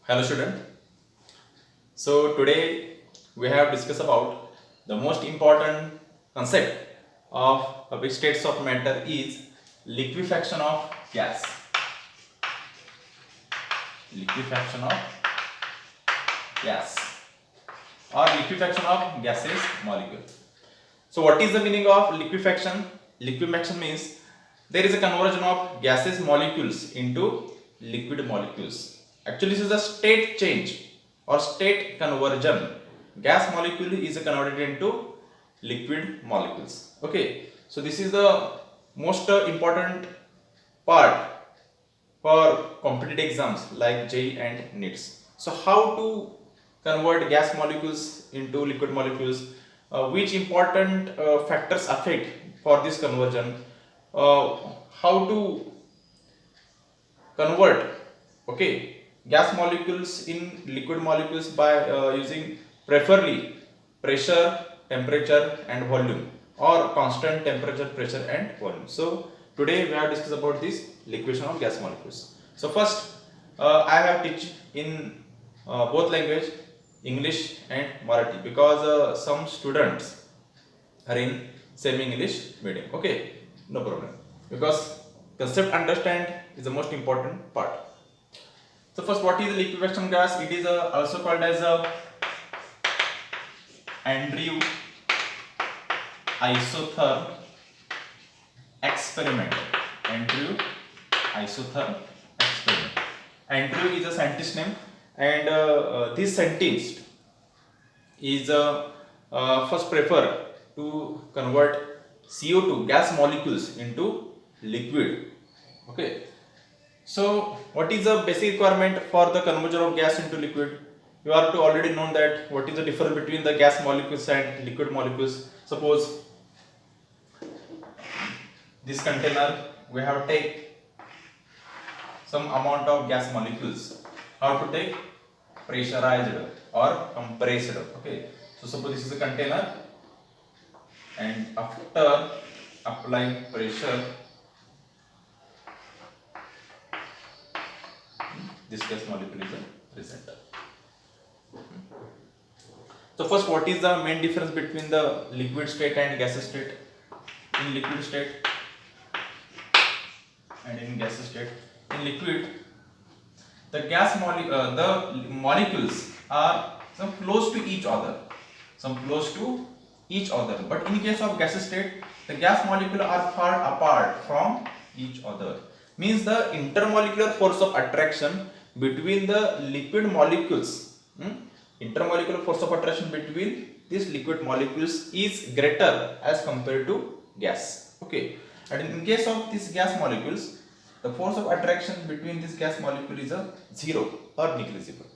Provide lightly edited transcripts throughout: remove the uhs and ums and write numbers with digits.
Hello student. So today we have discussed about the most important concept of which states of matter is liquefaction of gas. Liquefaction of gas or liquefaction of gaseous molecule. So what is the meaning of liquefaction? Liquefaction means there is a conversion of gaseous molecules into liquid molecules. Actually, this is a state change or state conversion. Gas molecule is converted into liquid molecules. Okay, so this is the most important part for competitive exams like JEE and NEETs. So how to convert gas molecules into liquid molecules? Which important factors affect for this conversion? How to convert gas molecules in liquid molecules by using preferably pressure, temperature and volume, or constant temperature, pressure and volume. So today we have discussed about this liquefaction of gas molecules. So first I have teach in both language, English and Marathi, because some students are in semi English medium. Okay, no problem, because concept understand is the most important part. So first, what is liquefaction gas? It is also called as a Andrew isotherm experiment. Andrew isotherm experiment. Andrew is a scientist name, and this scientist is first prefer to convert CO2 gas molecules into liquid. Okay. So what is the basic requirement for the conversion of gas into liquid? You are to already know that what is the difference between the gas molecules and liquid molecules. Suppose this container we have take some amount of gas molecules. How to take? Pressurized or compressed. Okay. So suppose this is a container, and after applying pressure, this gas molecule is present. So first, what is the main difference between the liquid state and gaseous state? In liquid state and in gaseous state, in liquid, the the molecules are some close to each other, But in case of gaseous state, the gas molecules are far apart from each other. Means the intermolecular force of attraction between the liquid molecules, intermolecular force of attraction between these liquid molecules is greater as compared to gas. Okay, and in case of these gas molecules, the force of attraction between this gas molecule is a zero or negligible.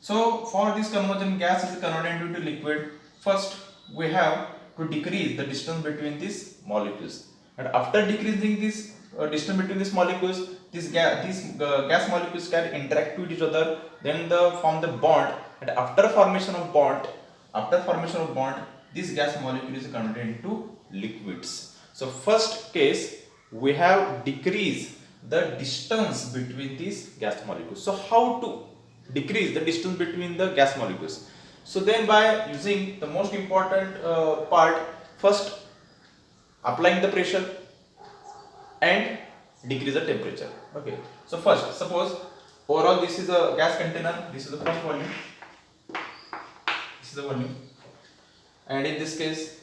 So for this conversion, gas is converted into liquid. First, we have to decrease the distance between these molecules, and after decreasing this distance between these molecules, gas molecules can interact with each other. Then form the bond, and after formation of bond, this gas molecule is converted into liquids. So first case, we have decreased the distance between these gas molecules. So how to decrease the distance between the gas molecules? So then by using the most important part, first applying the pressure and decrease the temperature. Okay, so first suppose overall this is a gas container, this is the first volume, this is the volume, and in this case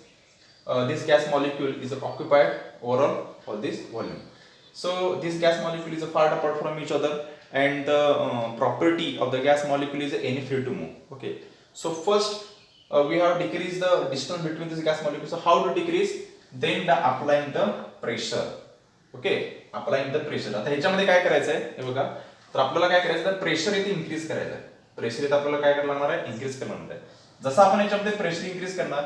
this gas molecule is occupied overall for this volume. So this gas molecule is far apart from each other, and the property of the gas molecule is any free to move. Okay, so first we have decreased the distance between this gas molecule. So how to decrease? Then applying the pressure. Okay, applying the pressure. आता ह्याच्यामध्ये काय करायचं आहे हे बघा, तर आपल्याला काय करायचं आहे, प्रेशर इथे इन्क्रीज करायचं आहे. प्रेशर इथे आपल्याला काय करायला लागणार आहे, इन्क्रीज करणार आहे. जसं आपण याच्यामध्ये प्रेशर इन्क्रीज करणार,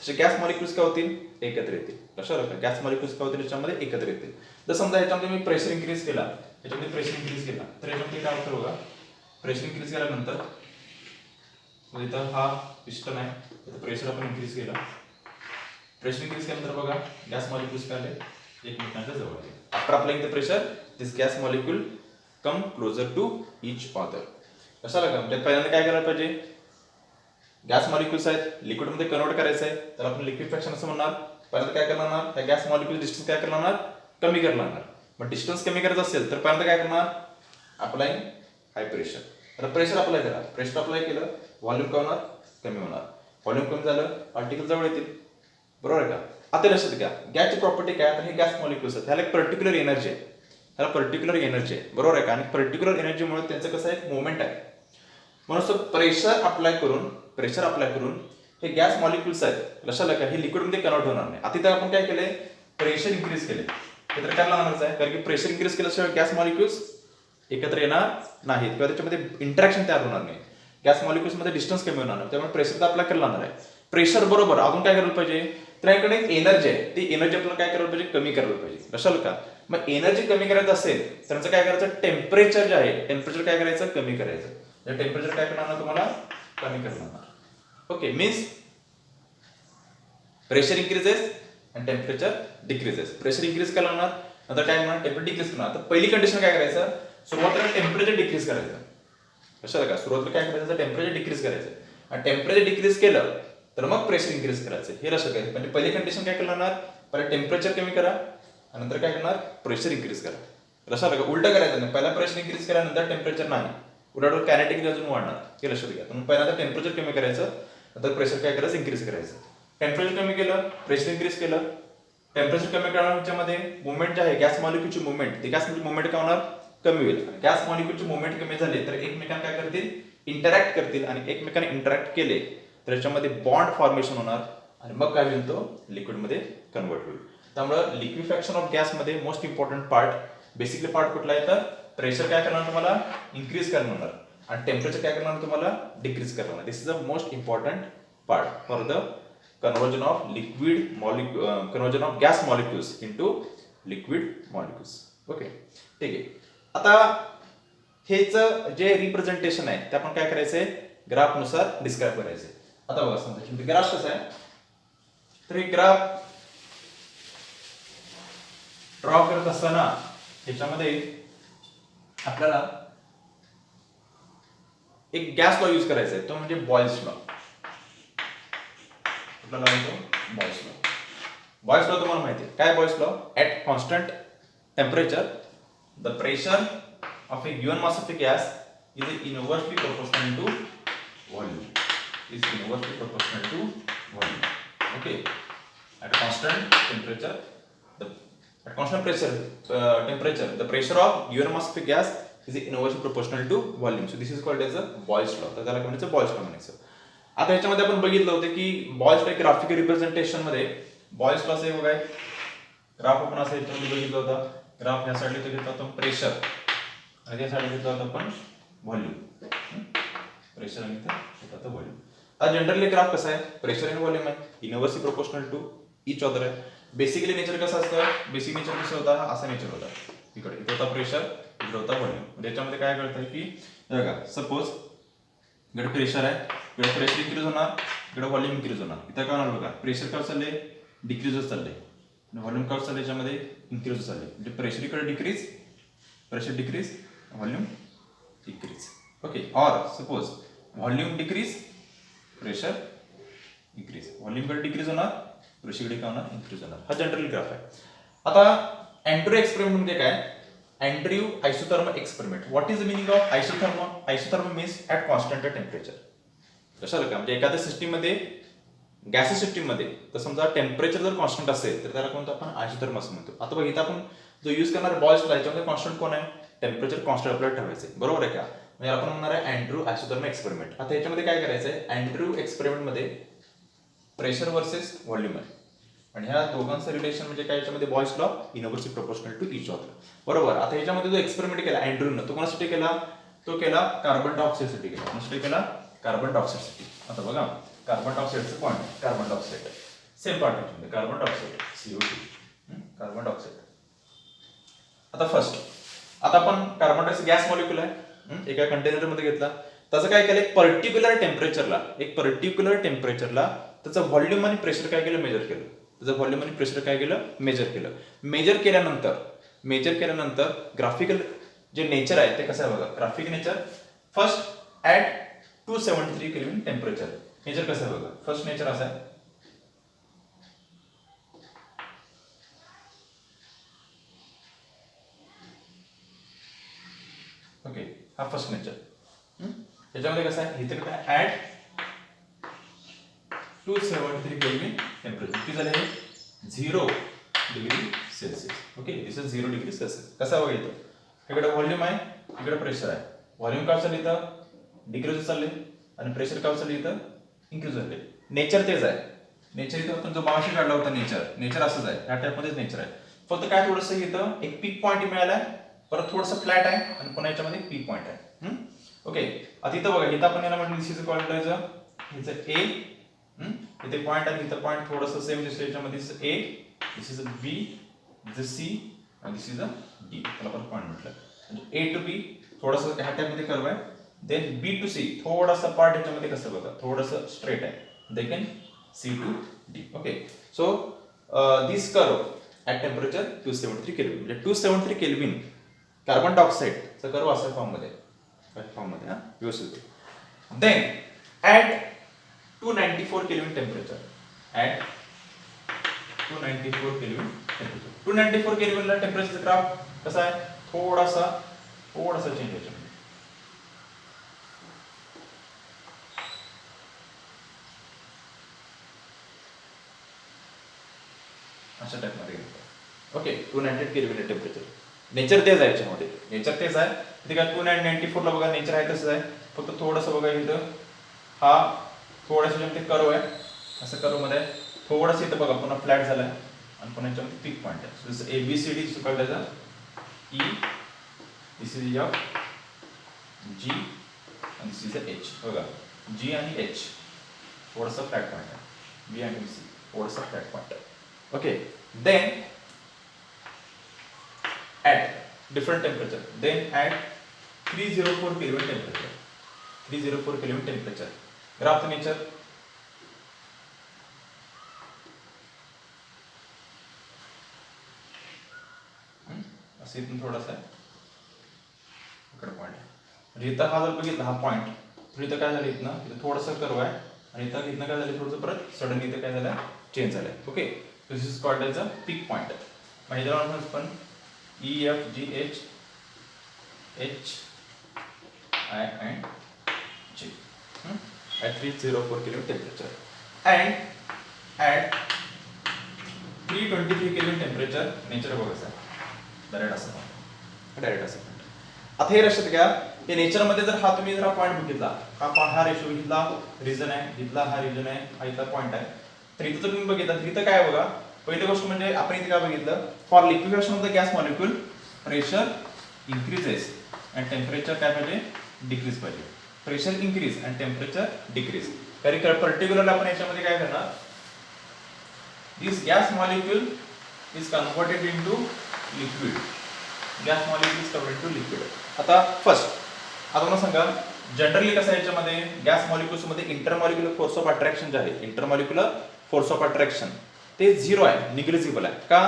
तसे गॅस मॉलिक्युल्स काय होतील, एकत्र येतील. लक्षात राखा, गॅस मॉलिक्युल्स काय होतील, याच्यामध्ये एकत्र येतील. जर समजा याच्यामध्ये मी प्रेशर इन्क्रीज केला, तर याच्यामध्ये काय होतं बघा, प्रेशर इन्क्रीज केल्यानंतर इथं हा पिस्टन आहे, इथं प्रेशर आपण इन्क्रीज केला. प्रेशर इन्क्रीज केल्यानंतर बघा गॅस मॉलिक्युल्स काय आले, एकमेकांच्या जवळ आले. After applying the pressure, this gas molecule come closer to each other. कशाला का म्हणजे पहिल्यांदा काय करायला पाहिजे, गॅस मॉलिक्युल्स आहेत लिक्विडमध्ये कन्वर्ट करायचं आहे तर आपण लिक्विफॅक्शन असं म्हणणार. पहिल्यांदा काय करणार, त्या गॅस मॉलिक्युल डिस्टन्स काय करणार, कमी करणार. मग डिस्टन्स कमी करायचं असेल तर पहिल्यांदा काय करणार, अप्लाइंग हाय प्रेशर. तर प्रेशर अप्लाय करा, प्रेशर अप्लाय केलं व्हॉल्यूम काय होणार, कमी होणार. व्हॉल्यूम कमी झालं पार्टिकल जवळ येतील, बरोबर आहे का. आता लक्षात घ्या गॅसची प्रॉपर्टी काय, तर हे गॅस मॉलिक्युल्स आहेत ह्याला एक पर्टिक्युलर एनर्जी आहे, ह्याला पर्टिक्युलर एनर्जी आहे, बरोबर आहे का. आणि पर्टिक्युलर एनर्जीमुळे त्यांचं कसं आहे, मुवमेंट आहे. म्हणून प्रेशर अप्लाय करून हे गॅस मॉलिक्युल्स आहेत लक्षात का, हे लिक्विडमध्ये कन्वर्ट होणार नाही. आता इथं आपण काय केलंय, प्रेशर इन्क्रीज केले, हे तर काय लागणारच आहे कारण की प्रेशर इन्क्रीज केल्याशिवाय गॅस मॉलिक्युल्स एकत्र येणार नाहीत किंवा त्याच्यामध्ये इंटरॅक्शन तयार होणार नाही. गॅस मॉलिक्युल्स मध्ये डिस्टन्स कमी होणार नाही, त्यामुळे प्रेशर तर अप्लाय करायला लागणार आहे. प्रेशर बरोबर अजून काय करायला पाहिजे, तर याकडे एक एनर्जी आहे, ती एनर्जी आपल्याला काय करायला पाहिजे, कमी करायला पाहिजे लक्षात का. मग एनर्जी कमी करायचं असेल तर त्याचं काय करायचं, टेम्परेचर जे आहे टेम्परेचर काय करायचं, कमी करायचं. टेम्परेचर काय करणार तुम्हाला, कमी करणार. ओके, मीन्स प्रेशर इंक्रीजेस आणि टेम्परेचर डिक्रीजेस. प्रेशर इंक्रीज करायला लागणार, नंतर काय करणार, टेम्परेचर डिक्रीज करणार. तर पहिली कंडिशन काय करायचं, सुरुवातीला टेम्परेचर डिक्रीज करायचं लक्षात का. सुरुवातीला काय करायचं, टेम्परेचर डिक्रीज करायचं आणि टेम्परेचर डिक्रीज केलं तर मग प्रेशर इन्क्रीज करायचं, हे लक्षात घ्यायचं. म्हणजे पहिली कंडिशन काय करणार, पहिले टेम्परेचर कमी करा आणि नंतर काय करणार, प्रेशर इन्क्रीज करा. लक्षात का, उलटं करायचं नाही, पहिला प्रेशर इन्क्रीज करा नंतर टेम्परेचर नाही, उलट कायनेटिक अजून वाढणार, हे लक्षात घ्या. म्हणून पहिल्यांदा टेम्परेचर कमी करायचं नंतर प्रेशर काय करायचं, इन्क्रीज करायचं. टेम्परेचर कमी केलं, प्रेशर इन्क्रीज केलं. टेम्परेचर कमी करण्यामध्ये मुवमेंट जे आहे गॅस मॉलिक्युलची मुवमेंट, ती गॅस मुवमेंट काय होणार, कमी होईल. गॅस मॉलिक्युलची मुवमेंट कमी झाली तर एकमेकांना काय करतील, इंटरॅक्ट करतील आणि एकमेकांना इंटरॅक्ट केले तर त्याच्यामध्ये बॉन्ड फॉर्मेशन होणार आणि मग काय होईल, तो लिक्विडमध्ये कन्वर्ट होईल. त्यामुळे लिक्विफॅक्शन ऑफ गॅसमध्ये most important part, basically part कुठला आहे तर प्रेशर काय करणार तुम्हाला, इन्क्रीज करणार आणि टेम्परेचर काय करणार तुम्हाला, डिक्रीज करणार. This is the most important part for the conversion of conversion of gas molecules into liquid molecules. Okay, ठीक आहे. आता हेच जे रिप्रेझेंटेशन आहे ते आपण काय करायचंय, ग्राफ नुसार डिस्क्राईब करायचंय. आता बघा समजा ग्राफ कसं आहे, तर हे ग्राफ ड्रॉ करत असताना ह्याच्यामध्ये आपल्याला एक गॅस लॉ यूज करायचा आहे, तो म्हणजे बॉयल्स लॉ. बॉयल्स लॉ तुम्हाला माहिती आहे काय, Boyle's law, at constant temperature the pressure of a given mass of a gas is inversely proportional to volume. Okay, at constant temperature the pressure of given mass of a gas is inversely proportional to volume. So this is called as a Boyle's law. तर त्याला म्हणायचं Boyle's law म्हणायचं. आता याच्यामध्ये आपण बघितलं होतं की बॉयल्स लॉ ग्राफिकल रिप्रेझेंटेशन मध्ये बॉयल्स लॉ हे बघा, ग्राफ आपण असं याच्यामध्ये बघितलं होतं. ग्राफ या साईडला घेतला होता आपण प्रेशर आणि त्या साईडला घेतला होता आपण व्हॉल्यूम. प्रेशर आणि इथं व्हॉल्यूम. हा जनरली ग्राफ कसा आहे, प्रेशर आणि व्हॉल्यूम आहे, inversely proportional to each other आहे. बेसिकली नेचर कसं असतं, बेसिक नेचर कसं होता, असा नेचर होता. इकडे होता प्रेशर, इकडे होता व्हॉल्यूम. याच्यामध्ये काय कळतं की बघा, सपोज इकडे प्रेशर आहे, इकडे प्रेशर इन्क्रीज होणार, इकडे व्हॉल्यूम इन्क्रीज होणार. इथं काय होणार बघा, प्रेशर काय चालले, डिक्रीज होत चालले आणि व्हॉल्यूम काय चालले, याच्यामध्ये इन्क्रीज होत चालले. म्हणजे प्रेशर इकडे decrease, pressure decrease, volume decrease. Okay, और suppose volume decrease, pressure increase, volume कडे डिक्रीज होणार, प्रेशर कडे काय होणार, इन्क्रीज होणार. हा जनरल ग्राफ आहे. आता अँड्र्यू एक्सपेरिमेंट म्हणजे काय, Andrew isothermal experiment. What is the meaning of isothermal, isothermal means at constant temperature. कशाला का, म्हणजे एखाद्या सिस्टीम मध्ये, गॅसेस सिस्टीम मध्ये तर समजा टेम्परेचर जर कॉन्स्टंट असेल तर त्याला कोणतं आपण आइसोथर्मल असं म्हणतो. आता बघ इथं आपण जो यूज करणार बॉयल्स लॉ, याच्यामध्ये कॉन्स्टंट कोण आहे, टेम्परेचर कॉन्स्टंट आपल्याला ठेवायचं, बरोबर आहे का. म्हणजे आपण म्हणणार आहे अँड्र्यू आइसोथर्मल एक्सपेरिमेंट. आता याच्यामध्ये काय करायचं आहे, अँड्र्यू एक्सपेरिमेंट मध्ये प्रेशर वर्सेस व्हॉल्यूम आहे आणि ह्या दोघांचं रिलेशन म्हणजे काय, याच्यामध्ये Boyle's law inversely proportional to each other, बरोबर. आता याच्यामध्ये जो एक्सपेरिमेंट केला अँड्र्यूनं, तो कोणासाठी केला, तो केला कार्बन डायऑक्साइड साठी केला. कोणासाठी केला, कार्बन डायऑक्साइड साठी. आता बघा कार्बन डायऑक्साइडचं point, carbon dioxide same part आहे, carbon dioxide CO2, carbon dioxide. आता फर्स्ट, आता आपण कार्बन डायऑक्साइड गॅस मॉलिक्युल आहे, एका कंटेनर मध्ये घेतला, त्याचं काय केलं, पर्टिक्युलर टेम्परेचरला त्याचं व्हॉल्यूम आणि प्रेशर काय केलं, मेजर केलं. त्याचं व्हॉल्यूम आणि प्रेशर काय केलं, मेजर केलं. मेजर केल्यानंतर ग्राफिकल जे नेचर आहे ते कसं आहे बघा, graphic nature. First at 273 kelvin temperature. Nature कसं आहे बघा, फर्स्ट नेचर असं आहे. ओके, हा फर्स्ट नेचर. त्याच्यामध्ये कसं आहे, इथे काय ॲट 273 केल्विन टेम्परेचर किती झाले, 0 degree Celsius. Okay, this is 0 degree Celsius. कसा बघा इथं, इकडे व्हॉल्यूम आहे, इकडे प्रेशर आहे. व्हॉल्यूम काय चालले इथं, डिक्रीज चालले, आणि प्रेशर काय चालले इथं, इन्क्रीज झाले. नेचर तेच आहे. नेचर इथं आपण जो मागाशी काढला होता नेचर असंच आहे, या टाईपमध्येच नेचर आहे. फक्त काय थोडंसं इथं एक पीक पॉईंट मिळालाय, परत थोडंसं फ्लॅट आहे, आणि पुन्हा याच्यामध्ये पीक पॉईंट आहे. ओके, आता इथं बघा, इथं आपण याला म्हटलं दिस इज कॉल्ड एज इथं ए, इथे पॉईंट आणि इथं पॉईंट थोडंसं सेम दिसतं. याच्यामध्ये A, this is a B, this is C, आणि दिस इज अ डी. त्याला आपण पॉईंट म्हटलं. म्हणजे ए टू बी थोडंसं ह्या टाईपमध्ये कर्व आहे. देन बी टू सी थोडासा पार्ट याच्यामध्ये कसं बघा, थोडंसं स्ट्रेट आहे. Then C to D. Okay, so this curve at temperature 273 kelvin, म्हणजे 273 केल्विन कार्बन डायऑक्साईडचा कर्व असा फॉर्ममध्ये हा व्यवस्थित. Then at 294 kelvin temperature, at 294 kelvin temperature. 294 केल्विनला टेम्परेचरचा ग्राफ कसा आहे, थोडासा चेंज होतो. अशा टाईपमध्ये. Okay, 298 kelvin temperature. नेचर तेच आहे याच्यामध्ये, नेचर तेच आहे. ते काय 294 ला बघा नेचर आहे तसंच आहे, फक्त थोडंसं बघा इथं हा थोडंसं ते कर्व आहे, असं कर्व मध्ये थोडंसं इथं बघा पुन्हा फ्लॅट झालाय, आणि पुन्हा याच्यामध्ये पीक पॉईंट आहे. जसं ABCD कळलं त्याचा E, this is F, G, आणि दिस इज H. बघा G आणि H थोडंसं फ्लॅट पॉईंट आहे, B आणि C थोडंसं फ्लॅट पॉईंट आहे. Okay, then at different temperature, then at 304 Kelvin temperature, 304 Kelvin temperature. graph the nature. असं इथून थोडासा इकडे पॉईंट आहे, म्हणजे इथं हा जर बघितला हा पॉईंट, तर इथं काय झालं, इथं थोडंसं कर्व आहे, आणि इथं काय झालं, थोडंसं परत सडन इथं काय झालं, चेंज झालंय. Okay, this is called as a peak point. मग ह्याच्यावर पण E, F, G, H, I, and J at 304 Kelvin temperature, and at 323 Kelvin temperature nature बघायचं डायरेक्ट असं. आता हे लक्षात घ्या, हे नेचर मध्ये जर हा तुम्ही जर पॉईंट बघितला, हा रेशो इथला रिजन आहे, इथला हा रिजन आहे, हा इथला पॉईंट आहे, तर इथं जर तुम्ही बघितला तर इथं काय बघा, पहिली गोष्ट म्हणजे आपण इथे काय बघितलं, for liquefication of the gas molecule pressure increases and temperature काय पाहिजे, डिक्रीज पाहिजे. Pressure increase and temperature decrease. कारण पर्टिक्युलरली आपण याच्यामध्ये काय करणार, this gas molecule is converted into liquid. Gas molecule is converted to liquid. आता फर्स्ट आता मला सांगा, जनरली कसं आहे याच्यामध्ये गॅस मॉलिक्युल्स मध्ये इंटरमॉलिक्युलर फोर्स ऑफ अट्रॅक्शन जे आहे, इंटरमॉलिक्युलर फोर्स ऑफ अट्रॅक्शन ते 0 आहे, निग्लिजिबल आहे. का,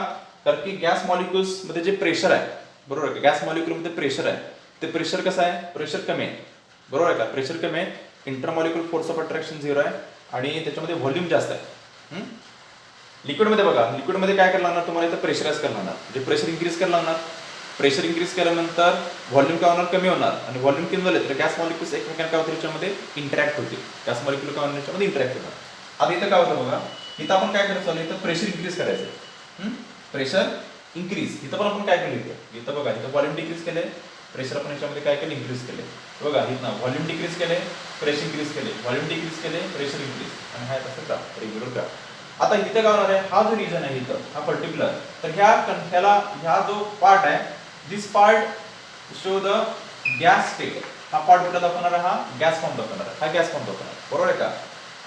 कारण की गॅस मॉलिक्युल्स मध्ये जे प्रेशर आहे, बरोबर आहे, गॅस मॉलिक्युल मध्ये प्रेशर आहे, ते प्रेशर कसं आहे, प्रेशर कमी आहे, बरोबर आहे का, प्रेशर कमी आहे, इंटरमॉलिक्युलर फोर्स ऑफ अट्रॅक्शन 0 आहे, आणि त्याच्यामध्ये व्हॉल्यूम जास्त आहे. लिक्विडमध्ये बघा, लिक्विडमध्ये काय करायला लागणार तुम्हाला, इथं प्रेशराईज करायला लागणार, म्हणजे प्रेशर इन्क्रीज करायला लागणार. प्रेशर इन्क्रीज केल्यानंतर व्हॉल्यूम काय होणार, कमी होणार, आणि व्हॉल्यूम कमी झाले तर गॅस मॉलिक्युल्स एकमेकांना काय होतील, त्याच्यामध्ये इंटरॅक्ट होतील, गॅस मॉलिक्युल काय होणार, त्याच्यामध्ये इंटरॅक्ट होणार. आता इथं काय होतं बघा, इथं आपण काय करायचं चालू, इथं प्रेशर इन्क्रीज करायचं, प्रेशर इन्क्रीज. इथं पण आपण काय केलं, इथं बघा, इथं व्हॉल्यूम डिक्रीज केले, प्रेशर आपण याच्यामध्ये काय केलं, इन्क्रीज केले. बघा इथं व्हॉल्यूम डिक्रीज केले, प्रेशर इन्क्रीज केले, व्हॉल्यूम डिक्रीज केले, प्रेशर इन्क्रीज, आणि हा तसं ग्राफ, रेग्युलर ग्राफ. आता इथे काय होणार आहे, हा जो रिजन आहे इथं, हा पर्टिक्युलर, तर ह्या जो पार्ट आहे, this part show the gas state. हा पार्ट कुठला दाखवणार आहे, हा गॅस फॉर्म दाखवणार आहे, हा गॅस फॉर्म दाखवणार, बरोबर आहे का.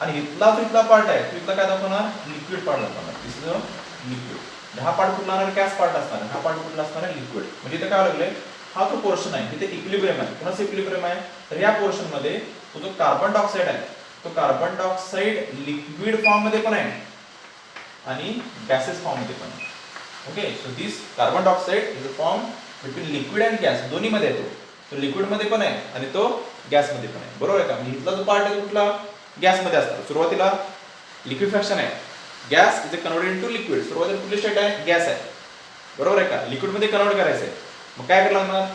आणि इथला पार्ट आहे, तो इथला काय दाखवणार, लिक्विड पार्ट दाखवणार. दिस इज अ लिक्विड. हा पार्ट कुठला असणार, गॅस पार्ट असणार, हा पार्ट कुठला असणार आहे, लिक्विड. म्हणजे इथे काय लागले, हा जो पोर्शन आहे इथे इक्विलिब्रियम आहे, कोणाचं इक्विलिब्रियम आहे, तर या पोर्शन मध्ये तो जो कार्बन डायऑक्साईड आहे, तो कार्बन डायऑक्साईड लिक्विड फॉर्म मध्ये पण आहे, आणि गॅसेस फॉर्म मध्ये पण आहे. Okay, so this carbon dioxide is a form between liquid and gas दोन्ही मध्ये येतो. तो लिक्विड मध्ये पण आहे आणि तो गॅस मध्ये पण आहे. बरोबर आहे का? म्हणजे इथला जो पार्ट आहे कुठला गॅस मध्ये असतो. सुरुवातीला लिक्विफॅक्शन आहे, gas is converted into liquid. सुरुवातीला कुठली स्टेट आहे? गॅस आहे. बरोबर आहे का? लिक्विड मध्ये कन्वर्ट करायचं आहे. मग काय करायला लागणार?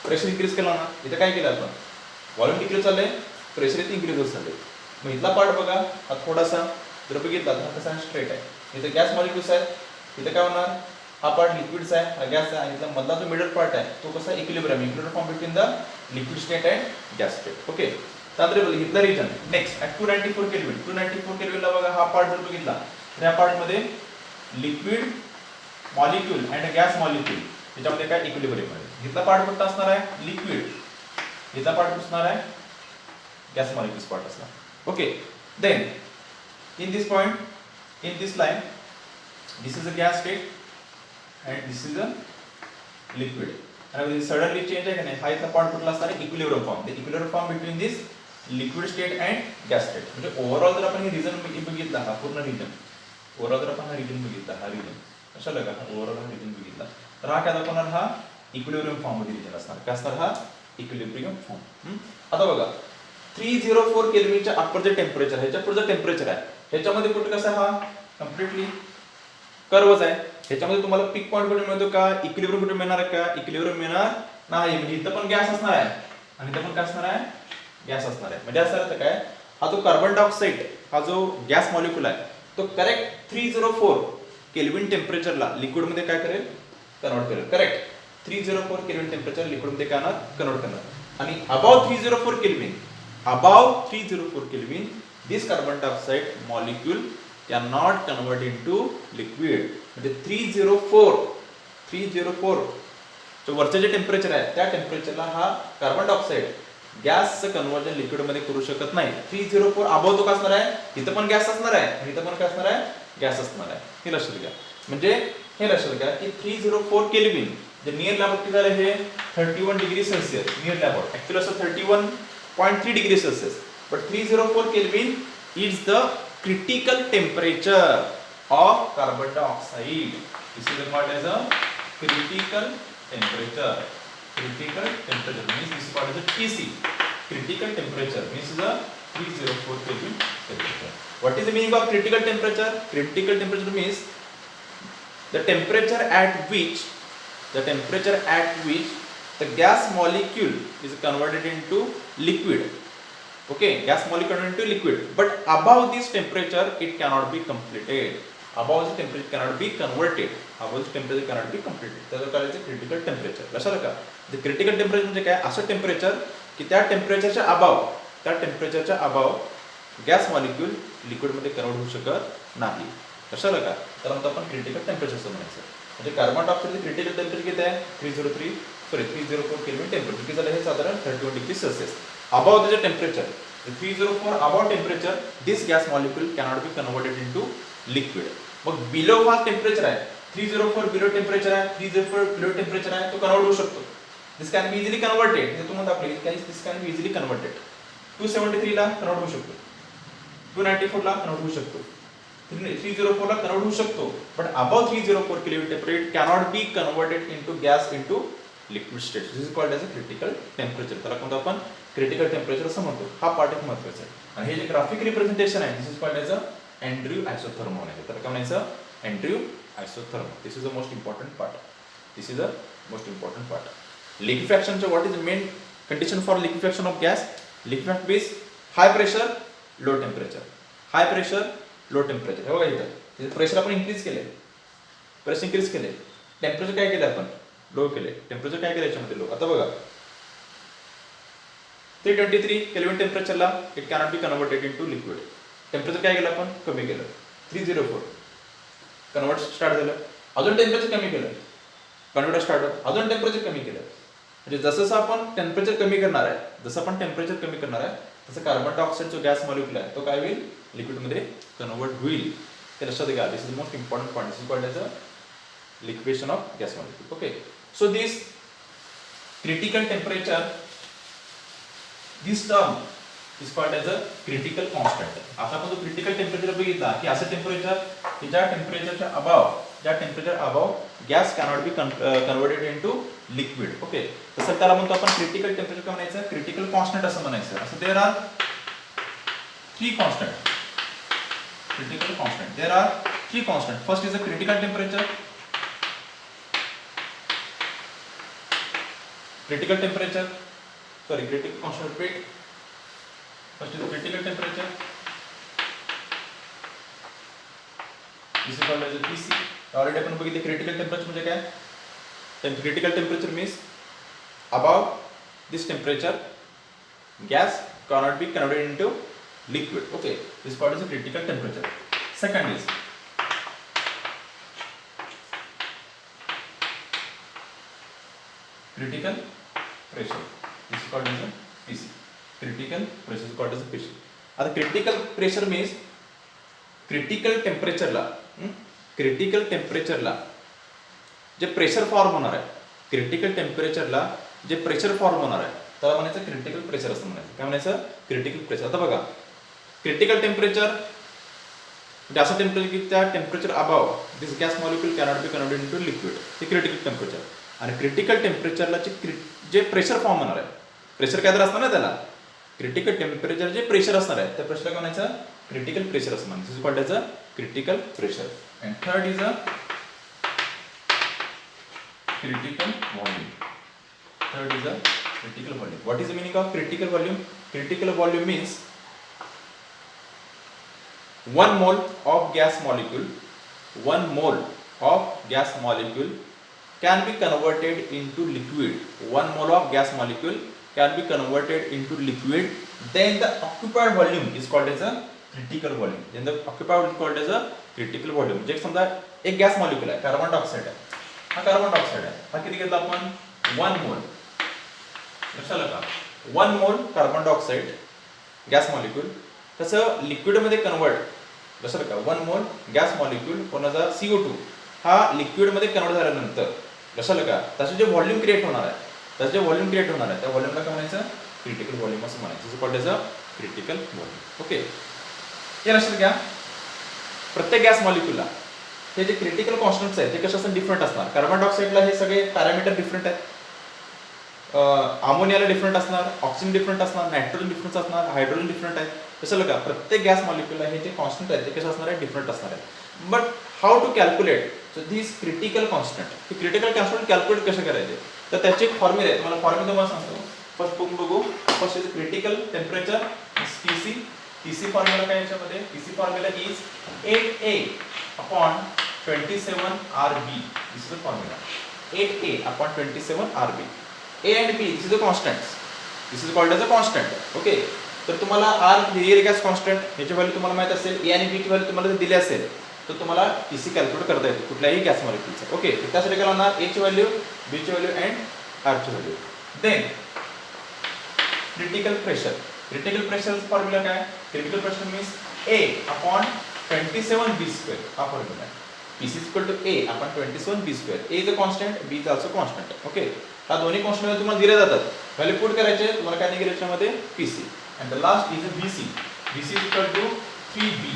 प्रेशर इन्क्रीज केला ना. इथे काय केलं आपण? व्हॉल्यूम डिक्रीज चाललंय, प्रेशर इथे इन्क्रीज होत चाललंय. मग इथला पार्ट बघा, हा थोडासा जर बघितला तर हा कसा स्ट्रेट आहे. इथे गॅस मॉलिक्युल्स आहेत. इथे काय होणार? हा पार्ट लिक्विडचा आहे, हा गॅस आहे. आणि इथला मधला जो मिडल पार्ट आहे तो कसा equilibrium form between the liquid state and gas state. Okay. त्यानंतर इथला रिजन नेक्स्ट ॲट 294 केल्विन. 294 केल्विनला बघा हा पार्ट जर बघितला तर या पार्ट मध्ये liquid molecule and gas molecule त्याच्यामध्ये काय इक्विलिब्रियम आहे. इथला पार्ट कुठला असणार आहे? लिक्विड. इथला पार्ट असणार आहे गॅस मॉलिक्यूल्स पार्ट असणार. Okay. Then in this point, in this line, this is a gas state and this is a liquid. And suddenly change आहे का नाही? हा इथला पॉइंट कुठला असणार आहे? Equilibrium form. The equilibrium form between this liquid state and gas state. म्हणजे overall जर आपण हे रिजन बघितला, हा पूर्ण रिजन ओव्हरऑल जर आपण हा रिजन बघितला, हा रिजन कशाला का ओव्हरऑल हा रिजन बघितला तर हा काय दाखवणार? हा इक्विलिब्रियम फॉर्म मध्ये रिजन असणार. काय असणार? हा इक्विलिब्रियम फॉर्म. आता बघा 304 केल्विनच्या अप्पर जे टेम्परेचर ह्याच्या पुढचं टेम्परेचर आहे, ह्याच्यामध्ये कुठे कसं हा कम्प्लिटली कर्वच आहे. ह्याच्यामध्ये तुम्हाला पीक पॉईंट कुठे मिळतो का? इक्विलिब्रियम कुठे मिळणार आहे का? इक्विलिब्रियम मिळणार नाही. म्हणजे इथं पण गॅस असणार आहे आणि इथं पण काय असणार आहे? गॅस असणार आहे. म्हणजे असं अर्थ काय? हा जो कार्बन डायऑक्साईड हा जो गॅस मॉलिक्यूल आहे तो करेक्ट 304 केल्विन टेम्परेचरला लिक्विड मध्ये काय करेल? कन्वर्ट करेल. करेक्ट 304 केल्विन टेम्परेचर लिक्विड मध्ये काय कन्वर्ट करणार. आणि above 304 kelvin, above 304 Kelvin, this carbon dioxide molecule cannot convert into liquid. म्हणजे 304 जो वरचं जे टेम्परेचर आहे त्या टेम्परेचरला हा कार्बन डायऑक्साईड गॅसचं कन्वर्जन लिक्विड मध्ये करू शकत नाही. 304 अबाव तो काय असणार आहे? इथं पण गॅस असणार आहे आणि इथं पण काय असणार आहे? गॅस असणार आहे. हे लक्षात घ्या. म्हणजे हे लक्षात घ्या की 304 केल्विन जे नियर लॅबोरेटरी किती झालं? हे 31 degree Celsius near laboratory. Actually असं 31.3 degree Celsius, but 304 Kelvin is the critical temperature of carbon dioxide. This is called as a critical temperature. Critical temperature means this is called as a TC. Critical temperature means the 304 Kelvin temperature. What is the meaning of critical temperature? Critical temperature means the temperature at which the gas molecule is converted into liquid. Okay, gas molecule converted into liquid, but above this temperature it cannot be completed. Above this temperature cannot be converted. Above this temperature cannot be completed. त्याचं काय आहे? Critical temperature. लक्षात का? the critical temperature म्हणजे काय? असं temperature की त्या टेम्परेचरच्या अबाव गॅस मॉलिक्यूल लिक्विड मध्ये कन्वर्ट होऊ शकत नाही. लक्षात का? तर आपण क्रिटिकल टेम्परेचर म्हणायचं. म्हणजे कार्बन डायऑक्साईडचे क्रिटिकल टेम्परेचर किती आहे? 304 केल्विन टेम्परेचर. किती झालं? हे साधारण 31 degree Celsius. Above the temperature 304 above temperature this gas molecule cannot be converted into liquid. मग बिलो हा टेम्परेचर आहे 304 बिलो टेम्परेचर आहे 304 बिलो टेम्परेचर आहे तो कन्वर्ट होऊ शकतो. दिस कॅन बी इझिली कन्वर्टेड. हे तुम्हाला दाखवले दिस कॅन बी इझिली कन्वर्टेड. 273 ला कन्वर्ट होऊ शकतो, 294 ला कन्वर्ट होऊ शकतो, 304 ला कन्वर्ट होऊ शकतो. But above 304 kelvin temperature cannot be converted into gas into liquid state. This is called as a critical temperature. त्याला कोणतं आपण क्रिटिकल टेम्परेचर असं म्हणतो. हा पार्ट एक महत्त्वाचा आहे. आणि हे जे ग्राफिक रिप्रेझेंटेशन आहे this is called as a Andrew isotherm म्हणायचं. तर काय म्हणायचं? Andrew isotherm. This is a most important part. This is a most important part. लिक्विफॅक्शनचं what is the main condition for liquefaction of gas? Liquefact means high pressure low temperature. High pressure low temperature. हे बघा इथं pressure आपण increase केले, pressure increase केले, temperature काय केलं आपण? लो केले. टेम्परेचर काय केलं याच्यामध्ये? लो. आता बघा 323 केल्विन टेम्परेचरला it cannot be converted into liquid. Temperature काय केलं आपण? कमी केलं. 304 कन्वर्ट स्टार्ट झालं. अजून टेम्परेचर कमी केलं, कन्वर्टर स्टार्ट होतं. अजून टेम्परेचर कमी केलं. म्हणजे जसं आपण टेम्परेचर कमी करणार आहे तसं कार्बन डायऑक्साईड जो गॅस मॉलिक्यूल आहे तो काय होईल? लिक्विडमध्ये कन्वर्ट होईल. ते लक्षात घ्या. This is most important point. This is called as a liquefaction of gas molecule. Okay, so this critical temperature, this term is called as a critical constant. आता आपण जो critical temperature बघितला की असं टेम्परेचर की ज्या टेम्परेचरच्या अबाव त्या temperature above gas cannot be converted into liquid. Okay, तसं त्याला म्हणतो आपण क्रिटिकल टेम्परेचर काय म्हणायचं, क्रिटिकल कॉन्स्टंट असं म्हणायचं. असं there are 3 constant. Critical constant. There are 3 constant. First is the critical temperature. Critical temperature. Sorry, critical constant. Repeat. First is the critical temperature. This is called as a PC. Already आपण बघितले critical temperature म्हणजे काय? Then critical temperature means above this temperature, gas cannot be converted into liquid. Okay, this part is a critical temperature. Second is critical pressure. This is called as a PC. Critical pressure is called as a PC. आता critical pressure means critical temperature ला critical temperature ला जे pressure form होणार आहे, critical टेम्परेचरला जे pressure form होणार आहे त्याला म्हणायचं क्रिटिकल प्रेशर असं म्हणायचं. काय म्हणायचं, क्रिटिकल प्रेशर. आता बघा, क्रिटिकल टेम्परेचर म्हणजे असं टेम्परेचर की त्या temperature above this gas molecule cannot be converted into liquid, ते क्रिटिकल टेम्परेचर. आणि क्रिटिकल टेम्परेचरला जे प्रेशर फॉर्म होणार आहे, प्रेशर काय तर असणार ना त्याला, क्रिटिकल टेम्परेचर जे प्रेशर असणार आहे त्या प्रेशरला काय म्हणायचं, क्रिटिकल प्रेशर असं म्हणायचं. This is called as a critical pressure. And third is a critical volume. Third is the critical volume. What is the meaning of critical volume? Critical volume means 1 mole of gas molecule, 1 mole of gas molecule can be converted into liquid. 1 mole of gas molecule can be converted into liquid. Then the occupied volume is called as a critical volume. Then the occupied volume is called as a critical volume. जे समजा एक gas molecule आहे, carbon dioxide आहे. हा carbon dioxide आहे. हा किती घेतला आपण, 1 मोल. लक्षात आलं का, 1 mole carbon dioxide gas molecule तसं लिक्विड मध्ये कन्वर्ट, लक्षात का, 1 मोल गॅस मॉलिक्यूल कोणाचा CO2 हा लिक्विड मध्ये कन्वर्ट झाल्यानंतर, लक्षात का, त्याचे जे व्हॉल्यूम क्रिएट होणार आहे, त्याचे जे व्हॉल्यूम क्रिएट होणार आहे त्या व्हॉल्यूमला काय म्हणायचं, क्रिटिकल व्हॉल्यूम असं म्हणायचं. So called as a critical volume. Okay, हे लक्षात घ्या. प्रत्येक गॅस मॉलिक्यूलला हे जे क्रिटिकल कॉन्स्टंट्स आहेत ते कशापासून डिफरंट असणार. कार्बन डायऑक्साइडला हे सगळे पॅरामीटर डिफरंट आहेत, अमोनियाला डिफरंट असणार, ऑक्सिजन डिफरंट असणार, नायट्रोजन डिफरंट असणार, हायड्रोजन डिफरंट आहे. तसं का प्रत्येक गॅस मॉलिक्यूलला हे जे कॉन्स्टंट आहेत ते कसे असणार आहे, डिफरंट असणार आहे. But how to calculate so this critical constant, हे क्रिटिकल कॉन्स्टंट कॅल्क्युलेट कसे करायचे, तर त्याचे एक फॉर्म्युला आहे. तुम्हाला फॉर्म्युला तुम्हाला सांगतो. फर्स्ट बघू. First is critical temperature TC. TC formula काय याच्यामध्ये, TC formula is 8A upon 27 RB. This is the formula. 8A upon 27 RB. A and B, this is the constants. This is called as a constant. Okay. तर तुम्हाला R real gas constant याची value तुम्हाला माहित असेल, A आणि B ची value तुम्हाला दिली असेल तर तुम्हाला TC कॅल्क्युलेट करता येते कुठल्याही गॅस मॉलिक्यूलचा. ओके, त्यासाठी काय लागणार, A ची व्हॅल्यू, B ची व्हॅल्यू अँड R ची value. Then critical pressure. Critical pressure formula काय, critical pressure means A upon 27B². हा फॉर्म्युला आहे. PC is equal to A upon 27B². A is a constant, B is also constant. Okay. हा दोन्ही constant तुम्हाला दिले जातात. Value put करायचे, तुम्हाला काय निघेल याच्यामध्ये, PC. And the last is a BC. BC is equal to 3B.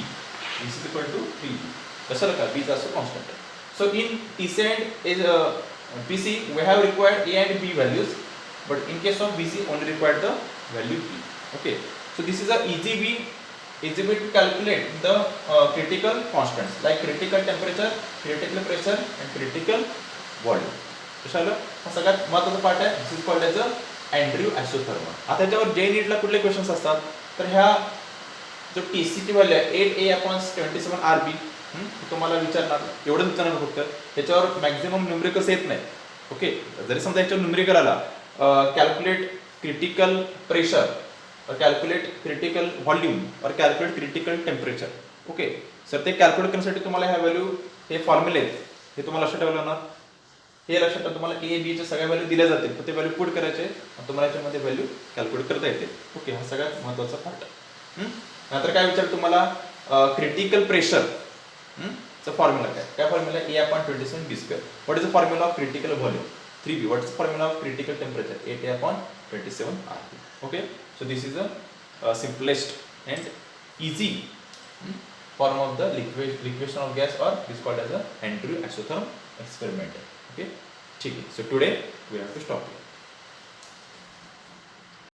BC is equal to 3B. कसं का, B is also constant. So in TC and PC we have required A and B values, but in case of BC only required the value B. Okay. So this is a easy way to calculate the critical constants like critical temperature, critical pressure and critical volume. कशाला हा सगळ्यात महत्त्वाचा part आहे. This is called as a Andrew isothermal. आता याच्यावर जे नीटला कुठले questions असतात तर ह्या जो TC ची व्हॅल्यू आहे 8A upon 27 RB तुम्हाला विचारणार, एवढंच विचारणार फक्त. त्याच्यावर मॅक्झिमम न्यूमरिकल्स येत नाही. ओके, जरी समजा याच्यावर न्यूमरिकल आला, calculate critical pressure, calculate critical volume और calculate critical temperature. Okay sir, ते कॅल्क्युलेट करण्यासाठी तुम्हाला ह्या व्हॅल्यू, हे फॉर्म्युले आहेत हे तुम्हाला लक्षात ठेवायला लागणार. हे लक्षात ठेवा, तुम्हाला A B च्या सगळ्या व्हॅल्यू दिल्या जातील, तर ते व्हॅल्यू पुट करायचे आणि तुम्हाला याच्यामध्ये व्हॅल्यू कॅल्क्युलेट करता येते. ओके, हा सगळ्यात महत्त्वाचा पार्ट. नंतर काय विचार तुम्हाला, क्रिटिकल प्रेशर चा फॉर्म्युला काय formula, A upon 27B². What is the formula of critical volume, 3B. What is the formula of critical temperature, 8A upon 27 RB. Okay, so this is the simplest and easy form of the liquefaction of gas, or it is called as a Andrew isotherm experiment. Okay, so today we have to stop here.